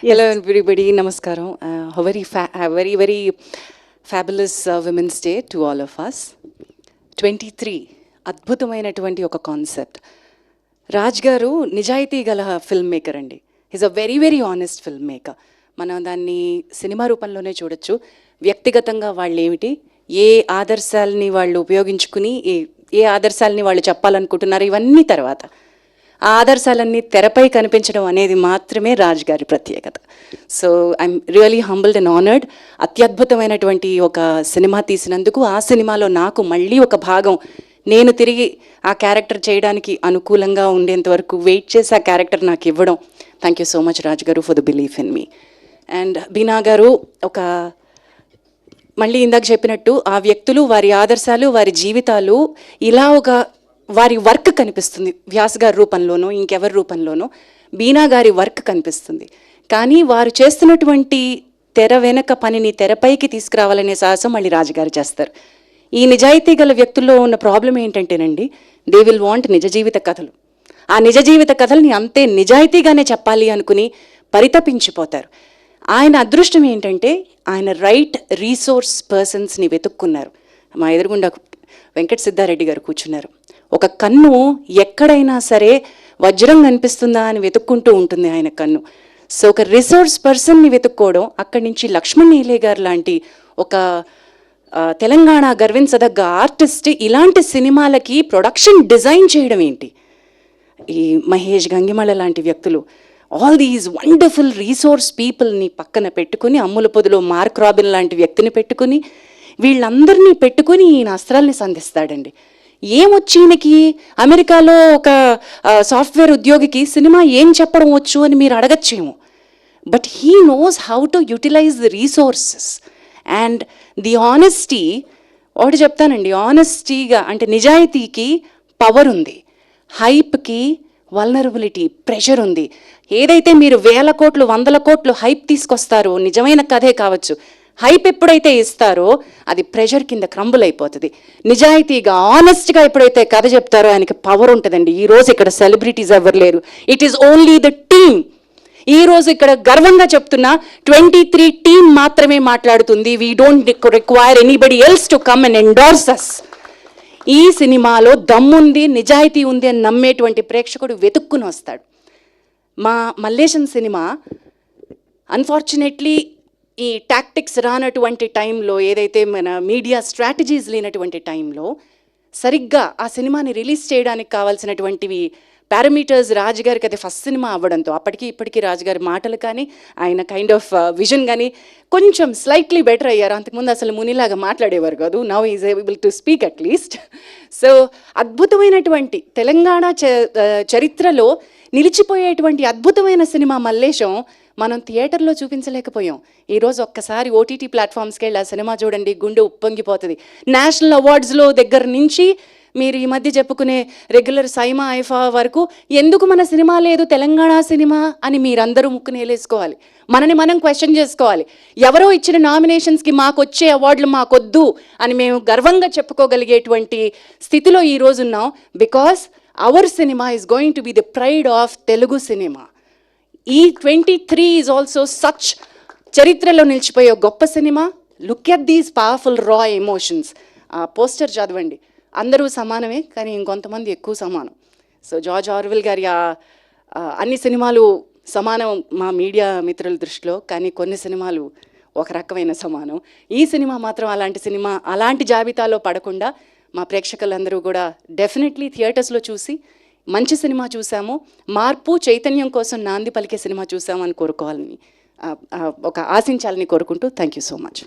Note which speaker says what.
Speaker 1: Hello everybody, namaskaram. Very fabulous Women's Day to all of us. 23 అద్భుతమైనటువంటి ఒక concept. Raj గారు నిజాయితీ గల ఫిల్మ్ మేకర్ అండి. Is a very honest film maker. మనం దాన్ని సినిమా రూపంలోనే చూడొచ్చు. వ్యక్తిగతంగా వాళ్ళు ఏమిటి, ఏ ఆదర్శాలని వాళ్ళు ఉపయోగించుకుని ఏ ఆదర్శాలని వాళ్ళు చెప్పాలనుకుంటున్నారు, ఇవన్నీ తర్వాత ఆ ఆదర్శాలన్నీ తెరపై కనిపించడం అనేది మాత్రమే రాజ్ గారి ప్రత్యేకత. So I'm really humbled and honoured. అత్యద్భుతమైనటువంటి ఒక సినిమా తీసినందుకు, ఆ సినిమాలో నాకు మళ్ళీ ఒక భాగం నేను తిరిగి ఆ క్యారెక్టర్ చేయడానికి అనుకూలంగా ఉండేంత వరకు వెయిట్ చేసి ఆ క్యారెక్టర్ నాకు ఇవ్వడం. Thank you so much Raj గారు for the belief in me. And Beena గారు మళ్ళీ ఇందాక చెప్పినట్టు ఆ వ్యక్తులు, వారి ఆదర్శాలు, వారి జీవితాలు ఇలా వారి వర్క్ కనిపిస్తుంది. వ్యాస్ గారి రూపంలోనో ఇంకెవరి రూపంలోనో బీనా గారి వర్క్ కనిపిస్తుంది. కానీ వారు చేస్తున్నటువంటి తెర వెనక పనిని తెరపైకి తీసుకురావాలనే సాహసం మళ్ళీ రాజుగారు చేస్తారు. ఈ నిజాయితీ గల వ్యక్తుల్లో ఉన్న ప్రాబ్లం ఏంటంటేనండి, దే విల్ వాంట్ నిజ జీవిత కథలు. ఆ నిజ జీవిత కథల్ని అంతే నిజాయితీగానే చెప్పాలి అనుకుని పరితపించిపోతారు. ఆయన అదృష్టం ఏంటంటే ఆయన రైట్ రీసోర్స్ పర్సన్స్ని వెతుక్కున్నారు. మా ఎదురుగుండా వెంకట సిద్ధారెడ్డి గారు కూర్చున్నారు. ఒక కన్ను ఎక్కడైనా సరే వజ్రం కనిపిస్తుందా అని వెతుక్కుంటూ ఉంటుంది ఆయన కన్ను. సో ఒక రిసోర్స్ పర్సన్ని వెతుక్కోవడం, అక్కడి నుంచి లక్ష్మణ్ నీలే గారు లాంటి ఒక తెలంగాణ గర్వించదగ్గ ఆర్టిస్ట్ ఇలాంటి సినిమాలకి ప్రొడక్షన్ డిజైన్ చేయడం ఏంటి, ఈ మహేష్ గంగిమళ లాంటి వ్యక్తులు, ఆల్ దీస్ వండర్ఫుల్ రీసోర్స్ పీపుల్ని పక్కన పెట్టుకుని, అమ్ముల పొదిలో మార్క్ రాబిన్ లాంటి వ్యక్తిని పెట్టుకుని, వీళ్ళందరినీ పెట్టుకుని ఈయన అస్త్రాల్ని సంధిస్తాడండి. ఏమొచ్చి ఈయనకి అమెరికాలో ఒక సాఫ్ట్వేర్ ఉద్యోగికి సినిమా ఏం చెప్పడం వచ్చు అని మీరు అడగచ్చేమో. But he knows how to utilize the resources and the honesty. ఒకటి చెప్తానండి, ఆనెస్టీగా అంటే నిజాయితీకి పవర్ ఉంది, హైప్కి వల్నరబిలిటీ, ప్రెషర్ ఉంది. ఏదైతే మీరు 1000 కోట్లు 100 కోట్లు హైప్ తీసుకొస్తారో, నిజమైన కథే కావచ్చు, హైప్ ఎప్పుడైతే ఇస్తారో అది ప్రెషర్ కింద క్రంబుల్ అయిపోతుంది. నిజాయితీగా ఆనెస్ట్గా ఎప్పుడైతే కథ చెప్తారో ఆయనకి పవర్ ఉంటుందండి. ఈరోజు ఇక్కడ సెలబ్రిటీస్ ఎవరు లేరు, it is only the team. ఈరోజు ఇక్కడ గర్వంగా చెప్తున్నా 23 టీమ్ మాత్రమే మాట్లాడుతుంది. We don't require anybody else to come and endorse us. ఈ సినిమాలో దమ్ముంది, నిజాయితీ ఉంది అని నమ్మేటువంటి ప్రేక్షకుడు వెతుక్కుని వస్తాడు. మా మల్లేశం సినిమా అన్ఫార్చునేట్లీ ఈ టాక్టిక్స్ రానటువంటి టైంలో, ఏదైతే మన మీడియా స్ట్రాటజీస్ లేనటువంటి టైంలో సరిగ్గా ఆ సినిమాని రిలీజ్ చేయడానికి కావాల్సినటువంటివి పారామీటర్స్ రాజుగారికి అది ఫస్ట్ సినిమా అవ్వడంతో, అప్పటికి ఇప్పటికీ రాజుగారి మాటలు కానీ ఆయన కైండ్ ఆఫ్ విజన్ కానీ కొంచెం స్లైట్లీ బెటర్ అయ్యారు. అంతకుముందు అసలు మునిలాగా మాట్లాడేవారు కాదు. Now is able to speak at least. So అద్భుతమైనటువంటి తెలంగాణ చరిత్రలో నిలిచిపోయేటువంటి అద్భుతమైన సినిమా మల్లేశం మనం థియేటర్లో చూపించలేకపోయాం. ఈరోజు ఒక్కసారి ఓటీటీ ప్లాట్ఫామ్స్కి వెళ్ళి ఆ సినిమా చూడండి, గుండె ఉప్పొంగిపోతుంది. నేషనల్ అవార్డ్స్లో దగ్గర నుంచి మీరు ఈ మధ్య చెప్పుకునే రెగ్యులర్ సైమా ఐఫా వరకు ఎందుకు మన సినిమా లేదు తెలంగాణ సినిమా అని మీరందరూ ముక్కునేలేసుకోవాలి. మనని మనం క్వశ్చన్ చేసుకోవాలి. ఎవరో ఇచ్చిన నామినేషన్స్కి మాకు వచ్చే అవార్డులు మాకొద్దు అని మేము గర్వంగా చెప్పుకోగలిగేటువంటి స్థితిలో ఈరోజు ఉన్నాం. Because our cinema is going to be the pride of Telugu cinema. ఈ 23 ఈజ్ ఆల్సో సచ్ చరిత్రలో నిలిచిపోయే గొప్ప cinema. Look at these powerful రా ఎమోషన్స్. ఆ పోస్టర్ చదవండి, అందరూ సమానమే కానీ ఇంకొంతమంది ఎక్కువ సమానం. సో జార్జ్ ఆర్వెల్ గారి అన్ని సినిమాలు సమానం మా మీడియా మిత్రుల దృష్టిలో, కానీ కొన్ని సినిమాలు ఒక రకమైన సమానం. ఈ సినిమా మాత్రం అలాంటి సినిమా, అలాంటి జాబితాలో పడకుండా మా ప్రేక్షకులందరూ కూడా డెఫినెట్లీ థియేటర్స్లో చూసి మంచి సినిమా చూసాము, మార్పు చైతన్యం కోసం నాంది పలికే సినిమా చూసాము అని కోరుకోవాలని, ఒక ఆశించాలని కోరుకుంటూ థ్యాంక్ యూ సో మచ్.